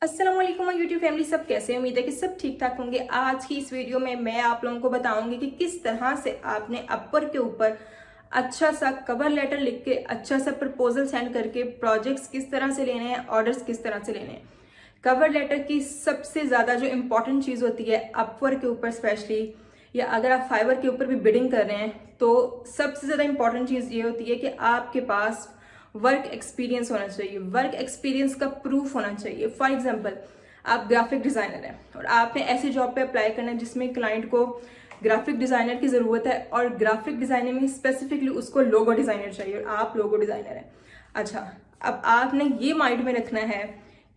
अस्सलाम वालेकुम YouTube family, सब कैसे हैं? उम्मीद है कि सब ठीक ठाक होंगे। आज की इस वीडियो में मैं आप लोगों को बताऊंगी कि किस तरह से आपने अपर के ऊपर अच्छा सा कवर लेटर लिख के अच्छा सा प्रपोजल सेंड करके प्रोजेक्ट्स किस तरह से लेने हैं, ऑर्डर्स किस तरह से लेने हैं। कवर लेटर की सबसे ज़्यादा जो इम्पोर्टेंट चीज़ होती है अपवर के ऊपर स्पेशली, या अगर आप फाइवर के ऊपर भी बिडिंग कर रहे हैं तो सबसे ज़्यादा इम्पोर्टेंट चीज़ ये होती है कि आपके पास वर्क एक्सपीरियंस होना चाहिए। वर्क एक्सपीरियंस का प्रूफ होना चाहिए। फॉर एग्जाम्पल, आप ग्राफिक डिज़ाइनर हैं और आपने ऐसी जॉब पे अप्लाई करना है जिसमें क्लाइंट को ग्राफिक डिज़ाइनर की ज़रूरत है और ग्राफिक डिज़ाइनिंग में स्पेसिफिकली उसको लोगो डिज़ाइनर चाहिए और आप लोगो डिज़ाइनर हैं। अच्छा, अब आपने ये माइंड में रखना है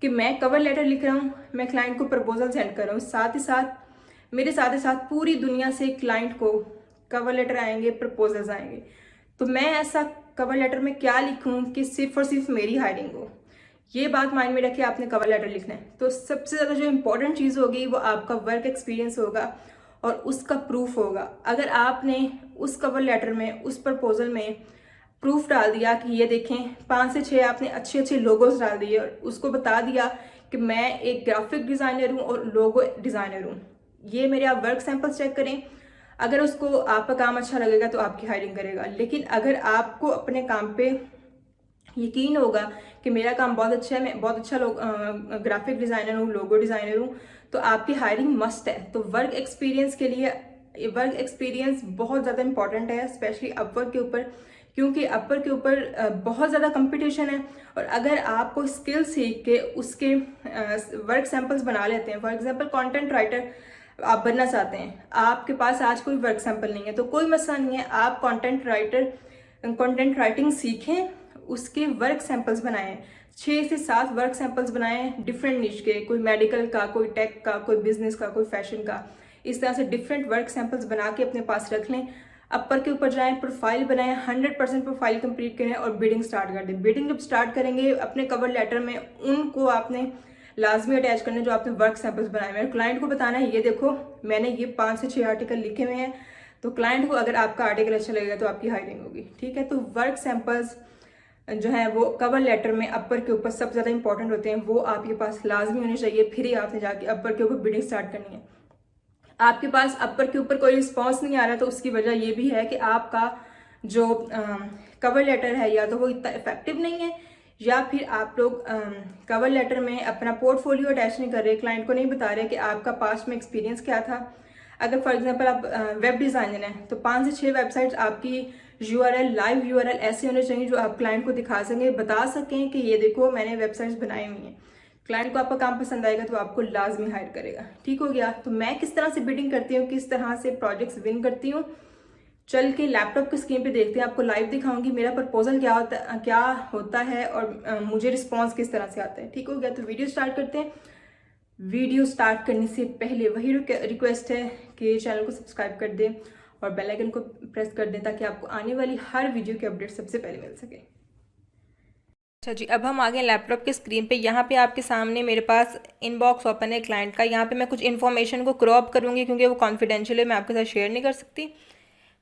कि मैं कवर लेटर लिख रहा हूँ, मैं क्लाइंट को प्रपोजल सेंड कर रहा हूँ, साथ ही साथ मेरे साथ ही साथ पूरी दुनिया से क्लाइंट को कवर लेटर आएंगे, प्रपोजल्स आएंगे। तो मैं ऐसा कवर लेटर में क्या लिखूं कि सिर्फ और सिर्फ मेरी हायरिंग हो। ये बात माइंड में रखे आपने कवर लेटर लिखना है तो सबसे ज़्यादा जो इंपॉर्टेंट चीज़ होगी वो आपका वर्क एक्सपीरियंस होगा और उसका प्रूफ होगा। अगर आपने उस कवर लेटर में, उस प्रपोजल में प्रूफ डाल दिया कि ये देखें 5 से 6 आपने अच्छे अच्छे लोगोस डाल दिए और उसको बता दिया कि मैं एक ग्राफिक डिज़ाइनर हूँ और लोगो डिज़ाइनर हूँ, ये मेरे आप वर्क सैंपल्स चेक करें। अगर उसको आपका काम अच्छा लगेगा तो आपकी हायरिंग करेगा। लेकिन अगर आपको अपने काम पे यकीन होगा कि मेरा काम बहुत अच्छा है, मैं बहुत अच्छा ग्राफिक डिज़ाइनर हूँ, लोगो डिज़ाइनर हूँ, तो आपकी हायरिंग मस्ट है। तो वर्क एक्सपीरियंस के लिए वर्क एक्सपीरियंस बहुत ज़्यादा इंपॉर्टेंट है, स्पेशली अपवर्क के ऊपर, क्योंकि अपर के ऊपर बहुत ज़्यादा कंपटीशन है। और अगर आपको स्किल सीख के उसके वर्क सैंपल्स बना लेते हैं, फॉर एग्जांपल कंटेंट राइटर आप बनना चाहते हैं, आपके पास आज कोई वर्क सैंपल नहीं है तो कोई मसला नहीं है, आप कंटेंट राइटिंग सीखें, उसके वर्क सैंपल्स बनाएं, 6 से 7 वर्क सैंपल्स बनाएं डिफरेंट निश के, कोई मेडिकल का, कोई टेक का, कोई बिजनेस का, कोई फैशन का। इस तरह से डिफरेंट वर्क सैंपल्स बना के अपने पास रख लें। अपर के ऊपर जाएं, प्रोफाइल बनाएं, 100% प्रोफाइल कंप्लीट करें और बिडिंग स्टार्ट कर दें। बिडिंग जब स्टार्ट करेंगे अपने कवर लेटर में उनको आपने लाजमी अटैच करने जो आपने वर्क सैंपल्स बनाए हैं। क्लाइंट को बताना है ये देखो मैंने ये 5 से 6 आर्टिकल लिखे हुए हैं, तो क्लाइंट को अगर आपका आर्टिकल अच्छा लगेगा तो आपकी हायरिंग होगी। ठीक है, तो वर्क सैंपल्स जो है वो कवर लेटर में अपर के ऊपर सबसे ज़्यादा इंपॉर्टेंट होते हैं, वो आपके पास लाजमी होने चाहिए। फिर ही आपने जाके अपर के ऊपर बिडिंग स्टार्ट करनी है। आपके पास अपर के ऊपर कोई रिस्पॉन्स नहीं आ रहा तो उसकी वजह ये भी है कि आपका जो कवर लेटर है या तो वो इतना इफेक्टिव नहीं है, या फिर आप लोग कवर लेटर में अपना पोर्टफोलियो अटैच नहीं कर रहे, क्लाइंट को नहीं बता रहे कि आपका पास्ट में एक्सपीरियंस क्या था। अगर फॉर एग्जांपल आप वेब डिज़ाइनर हैं तो 5 से 6 वेबसाइट्स आपकी यूआरएल, लाइव यूआरएल ऐसे होने चाहिए जो आप क्लाइंट को दिखा सकें, बता सकें कि ये देखो मैंने वेबसाइट्स बनाई हुई हैं। क्लाइंट को आपका काम पसंद आएगा तो आपको लाजमी हायर करेगा। ठीक हो गया। तो मैं किस तरह से बिडिंग करती हूँ, किस तरह से प्रोजेक्ट्स विन करती हूँ, चल के लैपटॉप की स्क्रीन पे देखते हैं, आपको लाइव दिखाऊंगी मेरा प्रपोजल क्या होता है और मुझे रिस्पॉन्स किस तरह से आता है। ठीक हो गया। तो वीडियो स्टार्ट करते हैं। वीडियो स्टार्ट करने से पहले वही रिक्वेस्ट है कि चैनल को सब्सक्राइब कर दें और बेल आइकन को प्रेस कर दें ताकि आपको आने वाली हर वीडियो की अपडेट सबसे पहले मिल सके। अच्छा जी, अब हम आ गए लैपटॉप के स्क्रीन पे। यहाँ पे आपके सामने मेरे पास इनबॉक्स ओपन है क्लाइंट का। यहाँ पे मैं कुछ इन्फॉर्मेशन को क्रॉप करूँगी क्योंकि वो कॉन्फिडेंशियल है, मैं आपके साथ शेयर नहीं कर सकती।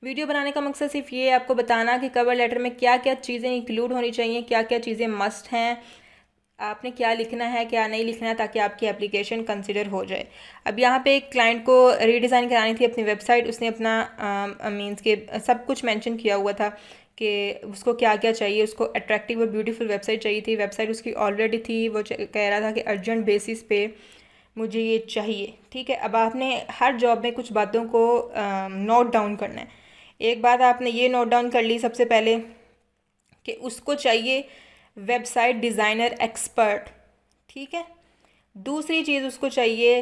वीडियो बनाने का मकसद सिर्फ ये है आपको बताना कि कवर लेटर में क्या क्या चीज़ें इंक्लूड होनी चाहिए, क्या क्या चीज़ें मस्ट हैं, आपने क्या लिखना है क्या नहीं लिखना है, ताकि आपकी एप्लीकेशन कंसिडर हो जाए। अब यहाँ पे एक क्लाइंट को रीडिज़ाइन करानी थी अपनी वेबसाइट, उसने अपना मीन्स के सब कुछ मेंशन किया हुआ था कि उसको क्या क्या चाहिए। उसको अट्रैक्टिव और ब्यूटीफुल वेबसाइट चाहिए थी। वेबसाइट उसकी ऑलरेडी थी, वो कह रहा था कि अर्जेंट बेसिस पे मुझे ये चाहिए। ठीक है, अब आपने हर जॉब में कुछ बातों को नोट डाउन करना है। एक बात आपने ये नोट डाउन कर ली सबसे पहले कि उसको चाहिए वेबसाइट डिज़ाइनर एक्सपर्ट। ठीक है, दूसरी चीज़ उसको चाहिए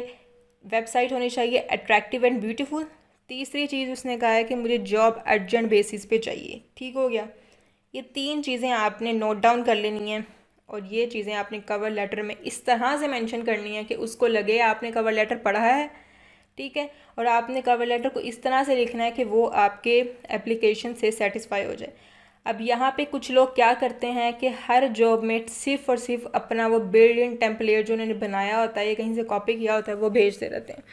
वेबसाइट होनी चाहिए अट्रैक्टिव एंड ब्यूटीफुल। तीसरी चीज़ उसने कहा है कि मुझे जॉब अर्जेंट बेसिस पे चाहिए। ठीक हो गया। ये 3 चीज़ें आपने नोट डाउन कर लेनी हैं और ये चीज़ें आपने कवर लेटर में इस तरह से मेंशन करनी है कि उसको लगे आपने कवर लेटर पढ़ा है। ठीक है, और आपने कवर लेटर को इस तरह से लिखना है कि वो आपके एप्लीकेशन से सेटिस्फाई हो जाए। अब यहाँ पे कुछ लोग क्या करते हैं कि हर जॉब में सिर्फ और सिर्फ अपना वो बिल्ड इन टेम्पलेट जो उन्होंने बनाया होता है या कहीं से कॉपी किया होता है वो भेजते रहते हैं,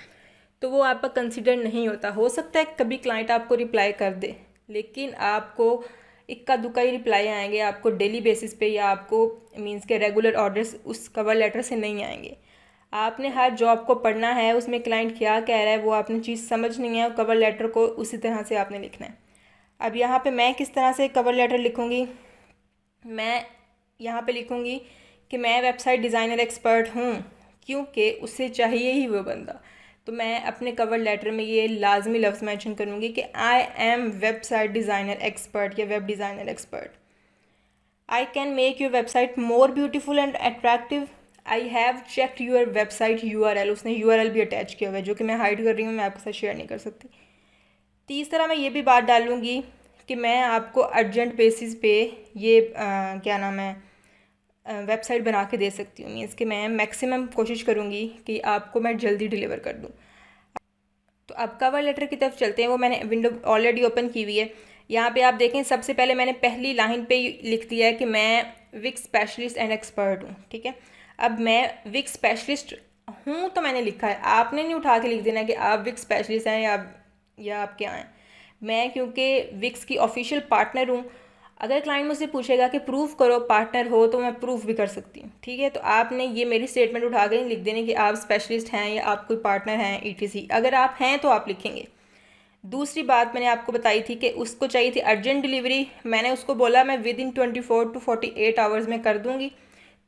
तो वो आपका कंसिडर नहीं होता। हो सकता है कभी क्लाइंट आपको रिप्लाई कर दे, लेकिन आपको इक्का दुक्का ही रिप्लाई आएंगे, आपको डेली बेसिस पे या आपको मीन्स के रेगुलर ऑर्डर्स उस कवर लेटर से नहीं आएंगे। आपने हर जॉब को पढ़ना है, उसमें क्लाइंट क्या कह रहा है वो आपने चीज़ समझनी है और कवर लेटर को उसी तरह से आपने लिखना है। अब यहाँ पे मैं किस तरह से कवर लेटर लिखूँगी, मैं यहाँ पे लिखूँगी कि मैं वेबसाइट डिज़ाइनर एक्सपर्ट हूँ, क्योंकि उसे चाहिए ही वो बंदा। तो मैं अपने कवर लेटर में ये लाजमी लफ्ज़ मेंशन करूँगी कि I am website designer expert या web designer expert. I can make your website more beautiful and attractive. I have checked your website URL, उसने URL भी अटैच किया हुआ है जो कि मैं हाइड कर रही हूँ, मैं आपके साथ शेयर नहीं कर सकती। तीसरा मैं ये भी बात डालूँगी कि मैं आपको अर्जेंट बेसिस पे ये क्या नाम है वेबसाइट बना के दे सकती हूँ। मीन्स कि मैं मैक्सिमम कोशिश करूँगी कि आपको मैं जल्दी डिलीवर कर दूँ। तो अब कवर लेटर की तरफ चलते हैं, वो मैंने विंडो ऑलरेडी ओपन की हुई है। यहाँ पे आप देखें सबसे पहले मैंने पहली लाइन पे लिख दिया है कि मैं विक्स स्पेशलिस्ट एंड एक्सपर्ट हूँ। ठीक है, अब मैं विक्स स्पेशलिस्ट हूँ तो मैंने लिखा है, आपने नहीं उठा के लिख देना कि आप विक्स स्पेशलिस्ट हैं या आप क्या हैं। मैं क्योंकि विक्स की ऑफिशियल पार्टनर हूँ, अगर क्लाइंट मुझसे पूछेगा कि प्रूफ करो पार्टनर हो तो मैं प्रूफ भी कर सकती हूँ। ठीक है, तो आपने ये मेरी स्टेटमेंट उठा के लिख देनी कि आप स्पेशलिस्ट हैं या आप कोई पार्टनर हैं ETC। अगर आप हैं तो आप लिखेंगे। दूसरी बात मैंने आपको बताई थी कि उसको चाहिए थी अर्जेंट डिलीवरी, मैंने उसको बोला मैं विद इन 24 to 48 आवर्स में कर दूँगी।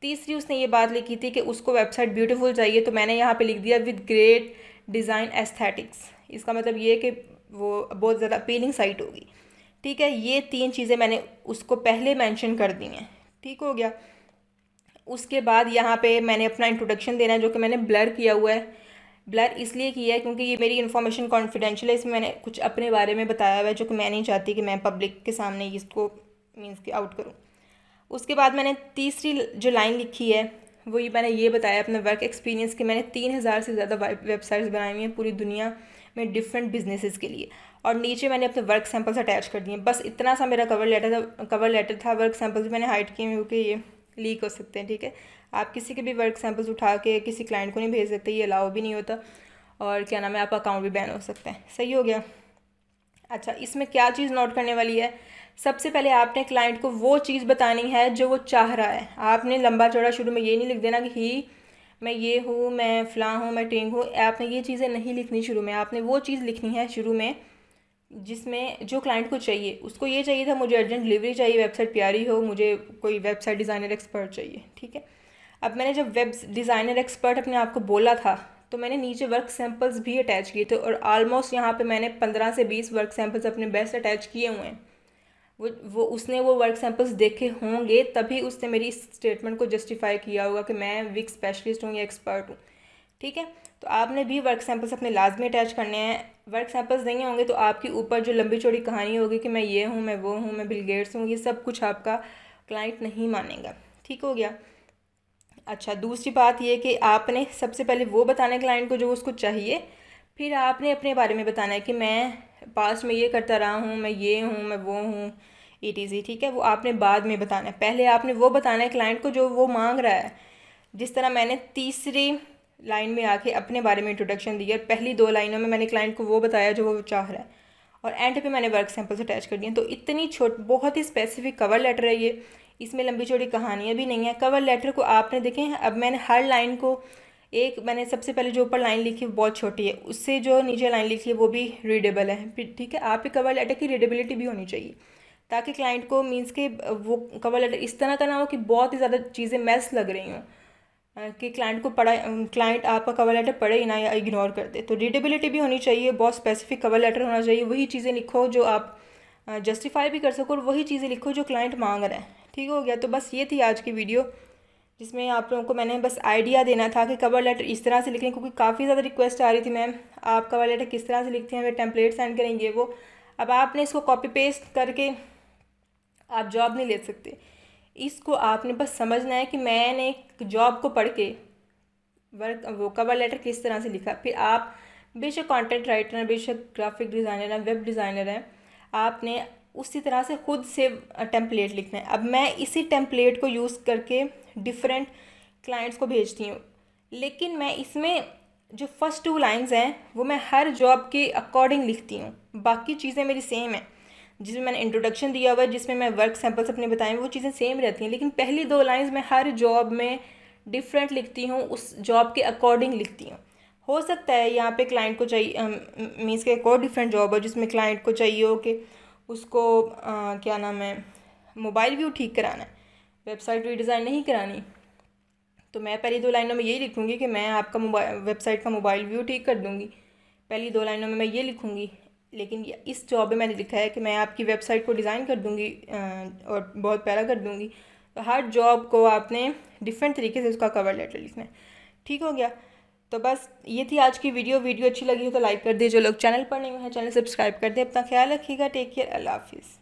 तीसरी उसने ये बात लिखी थी कि उसको वेबसाइट ब्यूटीफुल चाहिए, तो मैंने यहाँ पे लिख दिया विद ग्रेट डिज़ाइन एस्थेटिक्स। इसका मतलब ये कि वो बहुत ज़्यादा अपीलिंग साइट होगी। ठीक है, ये 3 चीज़ें मैंने उसको पहले मेंशन कर दी हैं। ठीक हो गया। उसके बाद यहाँ पे मैंने अपना इंट्रोडक्शन देना है जो कि मैंने ब्लर किया हुआ है। ब्लर इसलिए किया है क्योंकि ये मेरी इन्फॉर्मेशन कॉन्फिडेंशियल है, इसमें मैंने कुछ अपने बारे में बताया हुआ है जो कि मैं नहीं चाहती कि मैं पब्लिक के सामने इसको मीन्स कि आउट करूँ। उसके बाद मैंने तीसरी जो लाइन लिखी है वो मैंने ये बताया अपना वर्क एक्सपीरियंस कि मैंने 3000 से ज़्यादा वेबसाइट्स बनाई हुई हैं पूरी दुनिया में डिफरेंट बिजनेसेस के लिए, और नीचे मैंने अपने वर्क सैंपल्स अटैच कर दिए। बस इतना सा मेरा कवर लेटर था। वर्क सैंपल्स भी मैंने हाइड किए क्योंकि ये लीक हो सकते हैं। ठीक है, आप किसी के भी वर्क सैंपल्स उठा के किसी क्लाइंट को नहीं भेज सकते, ये अलाउ भी नहीं होता, और क्या नाम है आपका अकाउंट भी बैन हो सकता है। सही हो गया। अच्छा, इसमें क्या चीज़ नोट करने वाली है, सबसे पहले आपने क्लाइंट को वो चीज़ बतानी है जो वो चाह रहा है। आपने लंबा चौड़ा शुरू में ये नहीं लिख देना कि ही मैं ये हूँ, मैं फ़लाँ हूँ, मैं टिंग हूँ। आपने ये चीज़ें नहीं लिखनी शुरू में, आपने वो चीज़ लिखनी है शुरू में जिसमें जो क्लाइंट को चाहिए। उसको ये चाहिए था मुझे अर्जेंट डिलीवरी चाहिए, वेबसाइट प्यारी हो, मुझे कोई वेबसाइट डिज़ाइनर एक्सपर्ट चाहिए। ठीक है, अब मैंने जब वेब डिज़ाइनर एक्सपर्ट अपने आप को बोला था तो मैंने नीचे वर्क सैंपल्स भी अटैच किए थे, और ऑलमोस्ट यहाँ पे मैंने 15 से 20 वर्क सैंपल्स अपने बेस्ट अटैच किए हुए हैं। उसने वो वर्क सैंपल्स देखे होंगे तभी उसने मेरी इस स्टेटमेंट को जस्टिफाई किया होगा कि मैं विक स्पेशलिस्ट हूँ या एक्सपर्ट हूँ। ठीक है, तो आपने भी वर्क सैंपल्स अपने लाजमी अटैच करने हैं। वर्क सैंपल्स नहीं होंगे तो आपके ऊपर जो लंबी चौड़ी कहानी होगी कि मैं ये हूँ, मैं वो हूँ, मैं बिल गेट्स हूँ, ये सब कुछ आपका क्लाइंट नहीं मानेगा। ठीक हो गया। अच्छा, दूसरी बात ये कि आपने सबसे पहले वो बताना है क्लाइंट को जो उसको चाहिए, फिर आपने अपने बारे में बताना है कि मैं पास्ट में ये करता रहा हूँ, मैं ये हूँ, मैं वो हूँ, ETC। ठीक है, वो आपने बाद में बताना है, पहले आपने वो बताना है क्लाइंट को जो वो मांग रहा है। जिस तरह मैंने तीसरी लाइन में आके अपने बारे में इंट्रोडक्शन दिया, पहली 2 लाइनों में मैंने क्लाइंट को वो बताया जो वो चाह रहा है, और एंड पे मैंने वर्क सैंपल्स अटैच कर दिए। तो इतनी बहुत ही स्पेसिफिक कवर लेटर है ये, इसमें लंबी चौड़ी कहानियाँ भी नहीं है। कवर लेटर को आपने देखें, अब मैंने हर लाइन को मैंने सबसे पहले जो ऊपर लाइन लिखी है बहुत छोटी है, उससे जो नीचे लाइन लिखी है वो भी रीडेबल है। फिर ठीक है, आपके कवर लेटर की रीडेबिलिटी भी होनी चाहिए ताकि क्लाइंट को मीन्स के वो कवर लेटर इस तरह का ना हो कि बहुत ही ज़्यादा चीज़ें मैस लग रही हों कि क्लाइंट आपका कवर लेटर पढ़े ही ना या इग्नोर कर दे। तो रीडेबिलिटी भी होनी चाहिए, बहुत स्पेसिफिक कवर लेटर होना चाहिए। वही चीज़ें लिखो जो आप जस्टिफाई भी कर सको, और वही चीज़ें लिखो जो क्लाइंट मांग रहा है। ठीक हो गया। तो बस ये थी आज की वीडियो जिसमें आप लोगों को मैंने बस आइडिया देना था कि कवर लेटर इस तरह से लिखें, क्योंकि काफ़ी ज़्यादा रिक्वेस्ट आ रही थी मैम आप कवर लेटर किस तरह से लिखते हैं, वे टेम्पलेट सेंड करेंगे वो। अब आपने इसको कॉपी पेस्ट करके आप जॉब नहीं ले सकते, इसको आपने बस समझना है कि मैंने एक जॉब को पढ़ के वो कवर लेटर किस तरह से लिखा। फिर आप बेशक कंटेंट राइटर हैं, बेशक ग्राफिक डिज़ाइनर हैं, वेब डिज़ाइनर हैं, आपने उसी तरह से खुद से टेम्पलेट लिखना है। अब मैं इसी टेम्पलेट को यूज़ करके डिफरेंट क्लाइंट्स को भेजती हूँ, लेकिन मैं इसमें जो फर्स्ट 2 लाइंस हैं वो मैं हर जॉब के अकॉर्डिंग लिखती हूँ, बाकी चीज़ें मेरी सेम हैं। जिसमें मैंने इंट्रोडक्शन दिया हुआ है, जिसमें मैं वर्क सैंपल्स अपने बताए वो चीज़ें सेम रहती हैं, लेकिन पहली 2 लाइंस मैं हर जॉब में डिफरेंट लिखती हूँ, उस जॉब के अकॉर्डिंग लिखती हूँ। हो सकता है यहाँ पे क्लाइंट को चाहिए मीन्स के एक और डिफरेंट जॉब है जिसमें क्लाइंट को चाहिए हो कि उसको क्या नाम है, मोबाइल व्यू ठीक कराना है, वेबसाइट रीडिज़ाइन नहीं करानी। तो मैं पहली 2 लाइनों में यही लिखूँगी कि मैं आपका वेबसाइट का मोबाइल व्यू ठीक कर दूँगी, पहली 2 लाइनों में मैं ये लिखूँगी। लेकिन इस जॉब में मैंने लिखा है कि मैं आपकी वेबसाइट को डिज़ाइन कर दूँगी और बहुत प्यारा कर दूँगी। तो हर जॉब को आपने डिफरेंट तरीके से उसका कवर लेटर लिखना है। ठीक हो गया। तो बस ये थी आज की वीडियो अच्छी लगी हो तो लाइक कर दिए, जो लोग चैनल पर नहीं हुए हैं चैनल सब्सक्राइब कर दें। अपना ख्याल रखिएगा, टेक केयर, अल्लाह हाफिज़।